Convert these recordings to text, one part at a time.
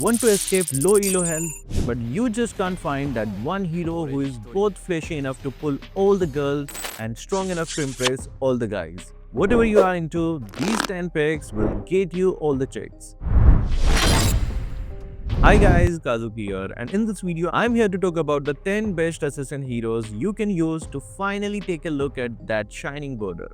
Want to escape low elo health, but you just can't find that one hero who is both fleshy enough to pull all the girls and strong enough to impress all the guys. Whatever you are into, these 10 picks will get you all the chicks. Hi guys, Kazuki here, and in this video I'm here to talk about the 10 best assassin heroes you can use to finally take a look at that shining border.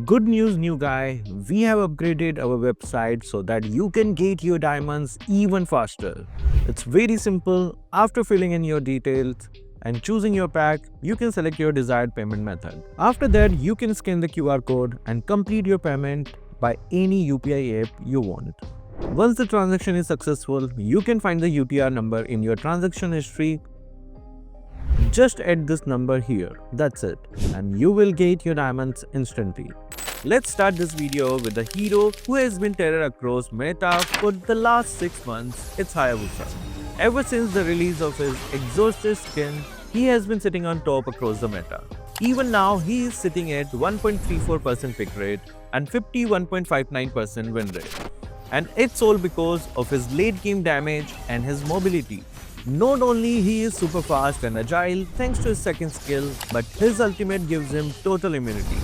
Good news, new guy, we have upgraded our website so that you can get your diamonds even faster. It's very simple. After filling in your details and choosing your pack, you can select your desired payment method. After that, you can scan the QR code and complete your payment by any UPI app you want. Once the transaction is successful, you can find the UTR number in your transaction history. Just add this number here, that's it, and you will get your diamonds instantly. Let's start this video with the hero who has been terror across meta for the last 6 months. It's Hayabusa. Ever since the release of his exhausted skin, he has been sitting on top across the meta. Even now, he is sitting at 1.34% pick rate and 51.59% win rate. And it's all because of his late game damage and his mobility. Not only he is super fast and agile thanks to his second skill, but his ultimate gives him total immunity,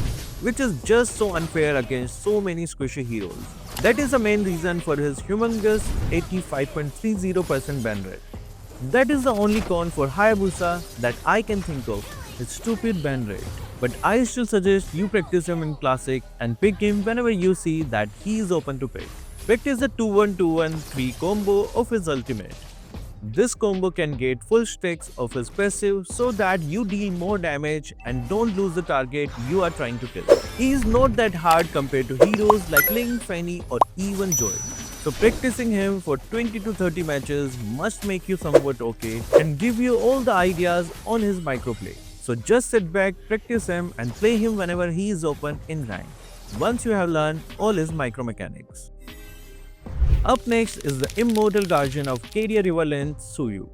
which is just so unfair against so many squishy heroes. That is the main reason for his humongous 85.30% ban rate. That is the only con for Hayabusa that I can think of, his stupid ban rate. But I still suggest you practice him in Classic and pick him whenever you see that he is open to pick. Practice the 2-1-2-1-3 combo of his ultimate. This combo can get full stacks of his passive so that you deal more damage and don't lose the target you are trying to kill. He is not that hard compared to heroes like Ling, Fanny or even Joy. So practicing him for 20 to 30 matches must make you somewhat okay and give you all the ideas on his microplay. So just sit back, practice him and play him whenever he is open in rank, once you have learned all his micro mechanics. Up next is the Immortal guardian of Cadia River Length, Suyou.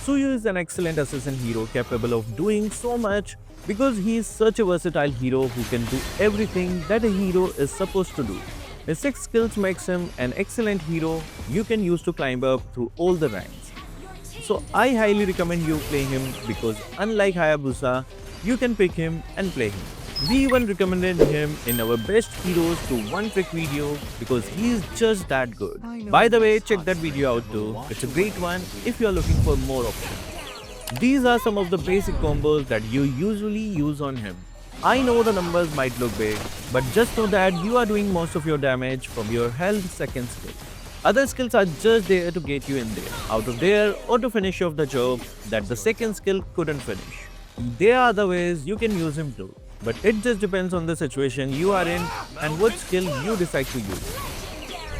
Suyou is an excellent assassin hero capable of doing so much because he is such a versatile hero who can do everything that a hero is supposed to do. His 6 skills makes him an excellent hero you can use to climb up through all the ranks. So I highly recommend you play him because unlike Hayabusa, you can pick him and play him. We even recommended him in our best heroes to 1 trick video because he is just that good. By the way, check that video out too. It's a great one if you are looking for more options. These are some of the basic combos that you usually use on him. I know the numbers might look big, but just know that you are doing most of your damage from your health second skill. Other skills are just there to get you in there, out of there, or to finish off the job that the second skill couldn't finish. There are other ways you can use him too, but it just depends on the situation you are in and what skill you decide to use.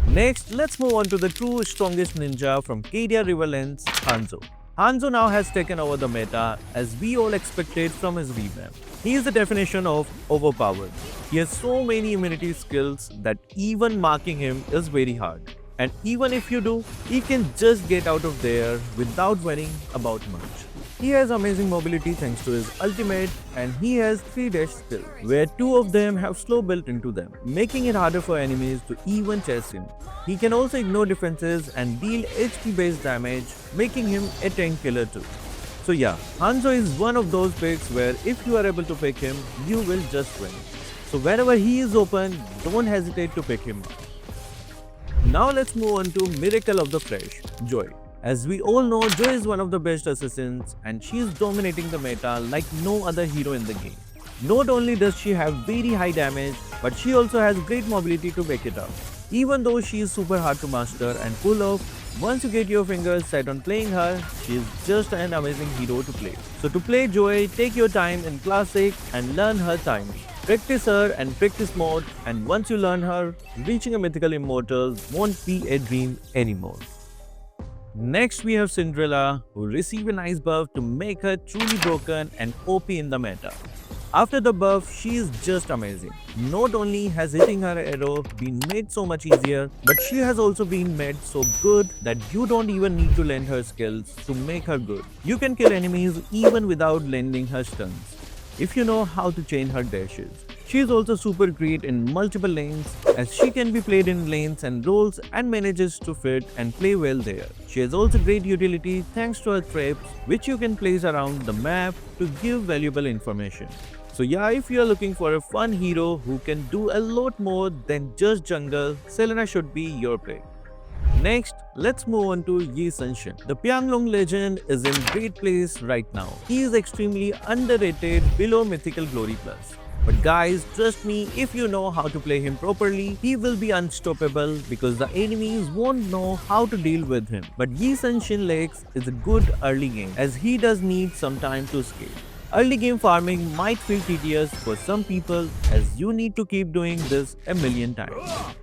Next, let's move on to the true strongest ninja from Cadia River Length, Hanzo. Hanzo now has taken over the meta as we all expected from his revamp. He is the definition of overpowered. He has so many immunity skills that even marking him is very hard. And even if you do, he can just get out of there without worrying about much. He has amazing mobility thanks to his ultimate, and he has 3 dash skills, where 2 of them have slow built into them, making it harder for enemies to even chase him. He can also ignore defenses and deal HP based damage, making him a tank killer too. So yeah, Hanzo is one of those picks where if you are able to pick him, you will just win. So whenever he is open, don't hesitate to pick him up. Now let's move on to Miracle of the Fresh, Joy. As we all know, Joy is one of the best assassins and she is dominating the meta like no other hero in the game. Not only does she have very high damage, but she also has great mobility to back it up. Even though she is super hard to master and pull off, once you get your fingers set on playing her, she is just an amazing hero to play. So to play Joy, take your time in Classic and learn her timing. Practice her and practice mode, and once you learn her, reaching a mythical immortal won't be a dream anymore. Next we have Cinderella, who received a nice buff to make her truly broken and OP in the meta. After the buff, she is just amazing. Not only has hitting her arrow been made so much easier, but she has also been made so good that you don't even need to lend her skills to make her good. You can kill enemies even without lending her stuns, if you know how to chain her dashes. She is also super great in multiple lanes as she can be played in lanes and roles and manages to fit and play well there. She has also great utility thanks to her traps which you can place around the map to give valuable information. So yeah, if you are looking for a fun hero who can do a lot more than just jungle, Selena should be your pick. Next, let's move on to Yi Senshin. The Pianglong legend is in great place right now. He is extremely underrated below Mythical Glory Plus. But guys, trust me, if you know how to play him properly, he will be unstoppable because the enemies won't know how to deal with him. But Yi Senshin Lakes is a good early game as he does need some time to scale. Early game farming might feel tedious for some people as you need to keep doing this a million times.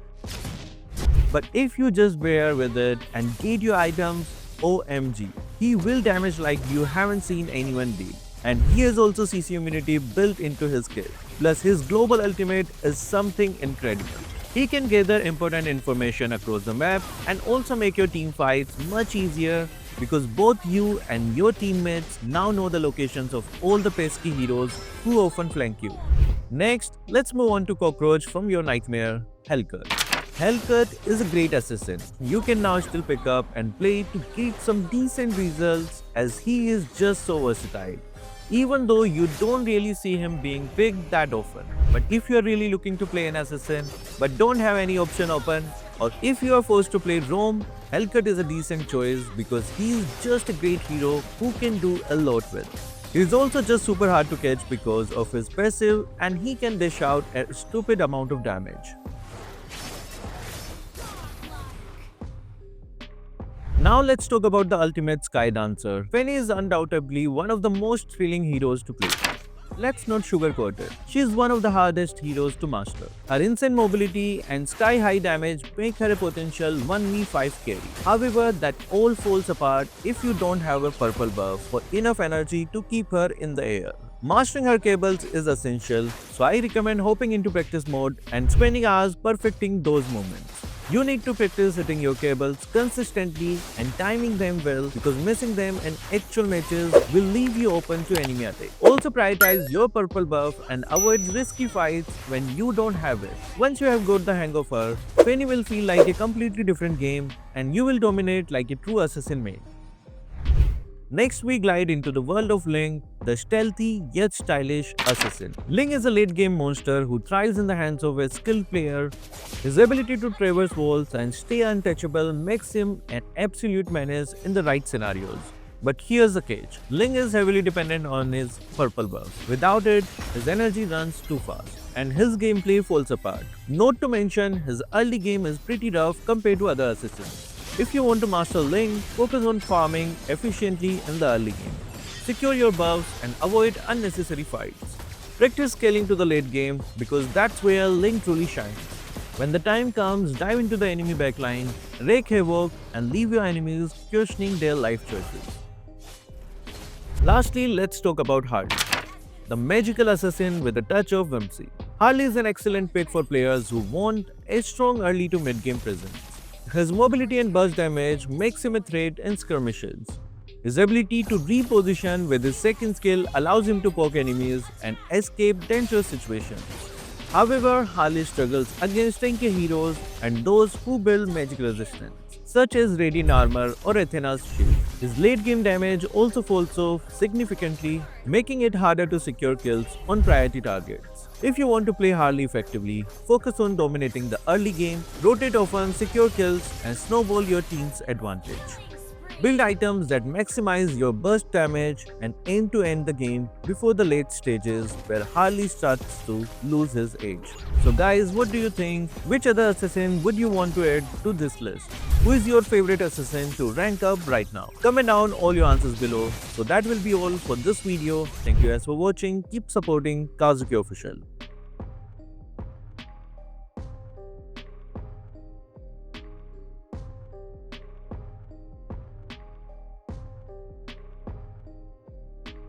But if you just bear with it and get your items, OMG, he will damage like you haven't seen anyone deal. And he has also CC immunity built into his skill. Plus his global ultimate is something incredible. He can gather important information across the map and also make your team fights much easier because both you and your teammates now know the locations of all the pesky heroes who often flank you. Next, let's move on to Cockroach from your nightmare, Hellcut. Hellcut is a great assassin. You can now still pick up and play to get some decent results as he is just so versatile. Even though you don't really see him being picked that often. But if you are really looking to play an assassin but don't have any option open, or if you are forced to play roam, Hellcut is a decent choice because he is just a great hero who can do a lot with. He is also just super hard to catch because of his passive and he can dish out a stupid amount of damage. Now let's talk about the ultimate Sky Dancer. Penny is undoubtedly one of the most thrilling heroes to play. Let's not sugarcoat it. She is one of the hardest heroes to master. Her insane mobility and sky-high damage make her a potential 1v5 carry. However, that all falls apart if you don't have a purple buff or enough energy to keep her in the air. Mastering her cables is essential, so I recommend hopping into practice mode and spending hours perfecting those movements. You need to practice hitting your cables consistently and timing them well because missing them in actual matches will leave you open to enemy attack. Also prioritize your purple buff and avoid risky fights when you don't have it. Once you have got the hang of her, Penny will feel like a completely different game and you will dominate like a true assassin main. Next, we glide into the world of Ling, the stealthy yet stylish assassin. Ling is a late-game monster who thrives in the hands of a skilled player. His ability to traverse walls and stay untouchable makes him an absolute menace in the right scenarios. But here's the catch. Ling is heavily dependent on his purple buff. Without it, his energy runs too fast and his gameplay falls apart. Not to mention, his early game is pretty rough compared to other assassins. If you want to master Ling, focus on farming efficiently in the early game. Secure your buffs and avoid unnecessary fights. Practice scaling to the late game because that's where Ling truly shines. When the time comes, dive into the enemy backline, wreak havoc and leave your enemies questioning their life choices. Lastly, let's talk about Harley, the magical assassin with a touch of whimsy. Harley is an excellent pick for players who want a strong early to mid-game presence. His mobility and burst damage makes him a threat in skirmishes. His ability to reposition with his second skill allows him to poke enemies and escape dangerous situations. However, Harley struggles against tanky heroes and those who build magic resistance, such as Radiant Armor or Athena's Shield. His late game damage also falls off significantly, making it harder to secure kills on priority targets. If you want to play Harley effectively, focus on dominating the early game, rotate often, secure kills, and snowball your team's advantage. Build items that maximize your burst damage and aim to end the game before the late stages where Harley starts to lose his edge. So guys, what do you think? Which other assassin would you want to add to this list? Who is your favorite assassin to rank up right now? Comment down all your answers below. So that will be all for this video. Thank you guys for watching. Keep supporting Kazuki Official.